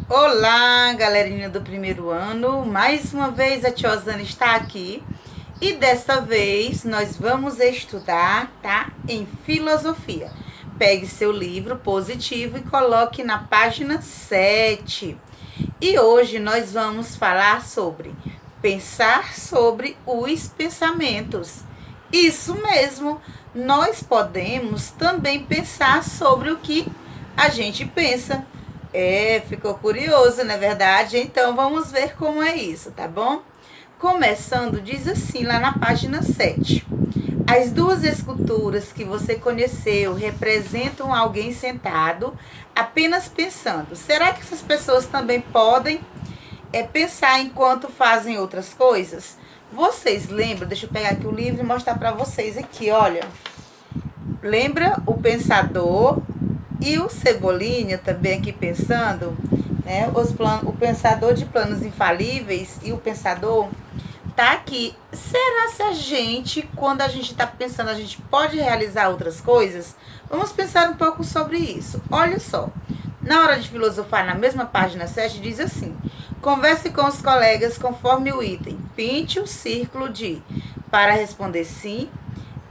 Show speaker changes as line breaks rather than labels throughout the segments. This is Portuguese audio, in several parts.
Olá, galerinha do primeiro ano. Mais uma vez a tia Osana está aqui e desta vez nós vamos estudar, tá? Em filosofia. Pegue seu livro positivo e coloque na página 7. E hoje nós vamos falar sobre pensar sobre os pensamentos. Isso mesmo, nós podemos também pensar sobre o que a gente pensa. Ficou curioso, não é verdade? Então vamos ver como é isso, tá bom? Começando, diz assim lá na página 7. As duas esculturas que você conheceu representam alguém sentado, apenas pensando. Será que essas pessoas também podem pensar enquanto fazem outras coisas? Vocês lembram? Deixa eu pegar aqui o livro e mostrar para vocês aqui, olha. Lembra o pensador e o Cebolinha também aqui pensando, né? O pensador de planos infalíveis e o pensador tá aqui. Será se a gente, quando a gente está pensando, a gente pode realizar outras coisas? Vamos pensar um pouco sobre isso. Olha só, na hora de filosofar, na mesma página 7, diz assim: converse com os colegas conforme o item. Pinte o círculo para responder sim,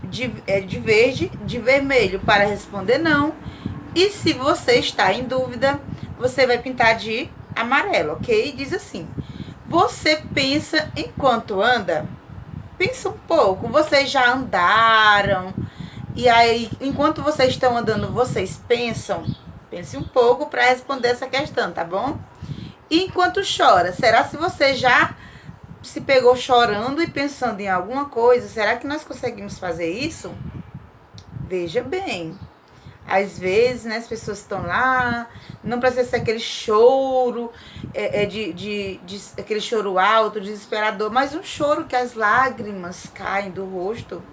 de verde, de vermelho para responder não. E se você está em dúvida, você vai pintar de amarelo, ok? Diz assim: você pensa enquanto anda? Pensa um pouco. Vocês já andaram? E aí, enquanto vocês estão andando, vocês pensam? Pense um pouco para responder essa questão, tá bom? E enquanto chora, será se você já se pegou chorando e pensando em alguma coisa? Será que nós conseguimos fazer isso? Veja bem. Às vezes, né, as pessoas estão lá, não precisa ser aquele choro, aquele choro alto, desesperador, mas um choro que as lágrimas caem do rosto,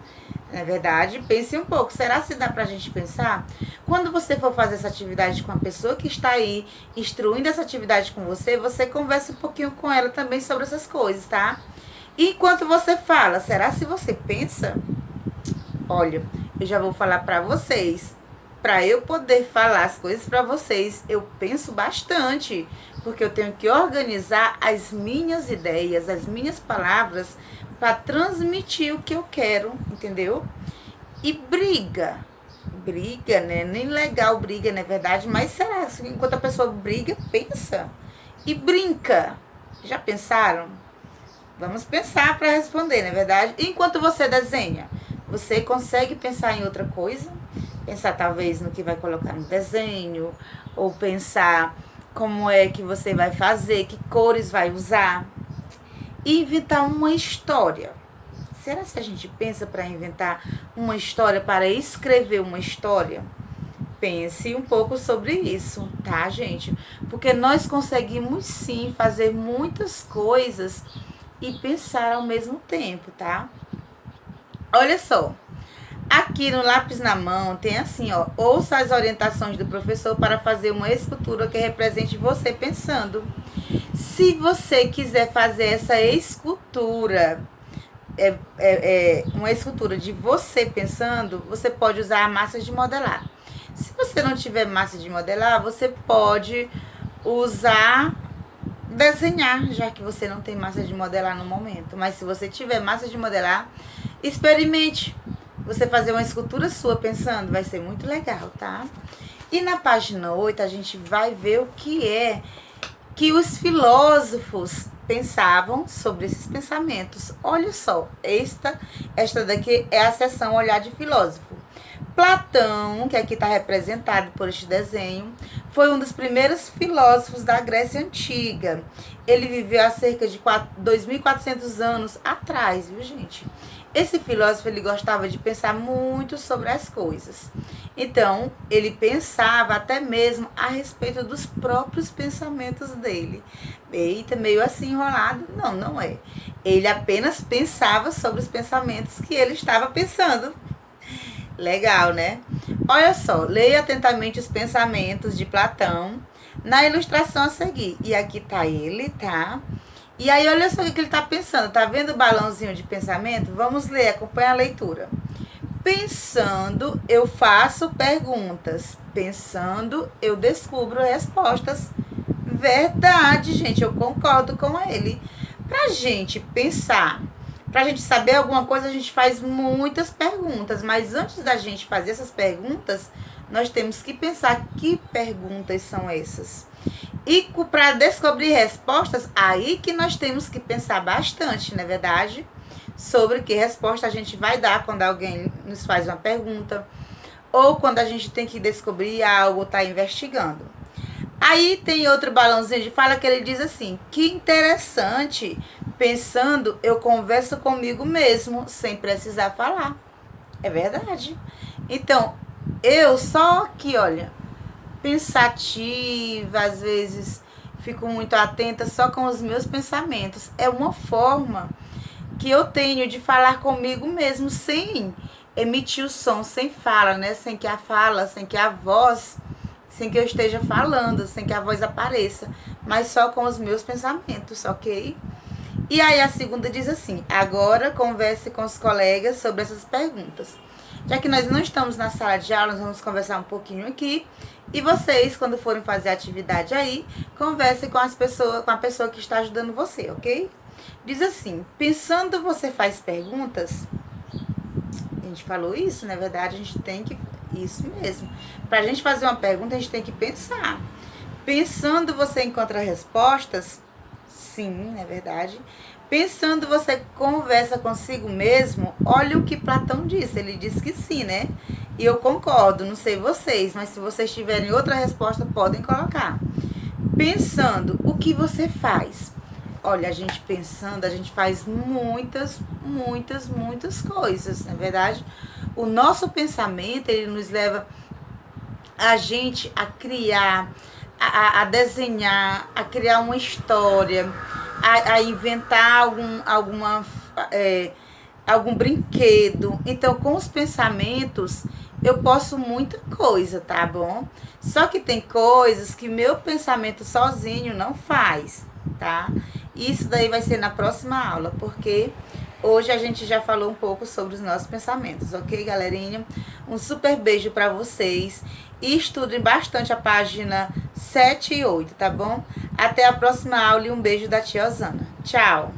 não é verdade? Pense um pouco, será se dá pra gente pensar? Quando você for fazer essa atividade com a pessoa que está aí, instruindo essa atividade com você, você conversa um pouquinho com ela também sobre essas coisas, tá? E enquanto você fala, será se você pensa? Olha, eu já vou falar pra vocês. Para eu poder falar as coisas para vocês, eu penso bastante, porque eu tenho que organizar as minhas ideias, as minhas palavras, para transmitir o que eu quero, entendeu? E briga, né? Nem legal briga, não é verdade? Mas será que enquanto a pessoa briga, pensa? E brinca. Já pensaram? Vamos pensar para responder, não é verdade? Enquanto você desenha, você consegue pensar em outra coisa? Pensar talvez no que vai colocar no desenho, ou pensar como é que você vai fazer, que cores vai usar. E inventar uma história. Será que a gente pensa para inventar uma história, para escrever uma história? Pense um pouco sobre isso, tá, gente? Porque nós conseguimos sim fazer muitas coisas e pensar ao mesmo tempo, tá? Olha só. Aqui no lápis na mão tem assim, ó: ouça as orientações do professor para fazer uma escultura que represente você pensando. Se você quiser fazer essa escultura, uma escultura de você pensando, você pode usar a massa de modelar. Se você não tiver massa de modelar, você pode usar desenhar, já que você não tem massa de modelar no momento. Mas se você tiver massa de modelar, experimente você fazer uma escultura sua pensando, vai ser muito legal, tá? E na página 8 a gente vai ver o que é que os filósofos pensavam sobre esses pensamentos. Olha só, esta daqui é a seção Olhar de Filósofo. Platão, que aqui está representado por este desenho, foi um dos primeiros filósofos da Grécia Antiga. Ele viveu há cerca de 2.400 anos atrás, viu, gente? Esse filósofo, ele gostava de pensar muito sobre as coisas. Então, ele pensava até mesmo a respeito dos próprios pensamentos dele. Eita, meio assim enrolado? Não, não é. Ele apenas pensava sobre os pensamentos que ele estava pensando. Legal, né? Olha só, leia atentamente os pensamentos de Platão na ilustração a seguir. E aqui tá ele, tá? E aí, olha só o que ele tá pensando. Tá vendo o balãozinho de pensamento? Vamos ler, acompanha a leitura. Pensando, eu faço perguntas. Pensando, eu descubro respostas. verdade, gente, eu concordo com ele. Pra gente pensar, pra gente saber alguma coisa, a gente faz muitas perguntas, mas antes da gente fazer essas perguntas, nós temos que pensar que perguntas são essas. E para descobrir respostas, aí que nós temos que pensar bastante, não é verdade? Sobre que resposta a gente vai dar quando alguém nos faz uma pergunta, ou quando a gente tem que descobrir algo, tá investigando. Aí tem outro balãozinho de fala que ele diz assim: que interessante, pensando eu converso comigo mesmo, sem precisar falar. É verdade. Então, eu só que, olha, pensativa, às vezes fico muito atenta só com os meus pensamentos. É uma forma que eu tenho de falar comigo mesmo, sem emitir o som, sem fala, né? Sem que a fala, sem que a voz, sem que eu esteja falando, sem que a voz apareça, mas só com os meus pensamentos, ok? E aí a segunda diz assim: agora converse com os colegas sobre essas perguntas. Já que nós não estamos na sala de aula, nós vamos conversar um pouquinho aqui. E vocês, quando forem fazer a atividade aí, conversem com a pessoa que está ajudando você, ok? Diz assim: pensando você faz perguntas. A gente falou isso, na verdade, a gente tem que... Isso mesmo. Para a gente fazer uma pergunta, a gente tem que pensar. Pensando você encontra respostas? Sim, na verdade. Pensando você conversa consigo mesmo? Olha o que Platão disse. Ele disse que sim, né? E eu concordo, não sei vocês, mas se vocês tiverem outra resposta, podem colocar. Pensando, o que você faz? Olha, a gente pensando, a gente faz muitas coisas, na verdade. O nosso pensamento, ele nos leva a gente a criar, a desenhar, a criar uma história, a inventar algum brinquedo. Então, com os pensamentos, eu posso muita coisa, tá bom? Só que tem coisas que meu pensamento sozinho não faz, tá? Isso daí vai ser na próxima aula, porque hoje a gente já falou um pouco sobre os nossos pensamentos, ok, galerinha? Um super beijo pra vocês e estudem bastante a página 7 e 8, tá bom? Até a próxima aula e um beijo da tia Osana. Tchau!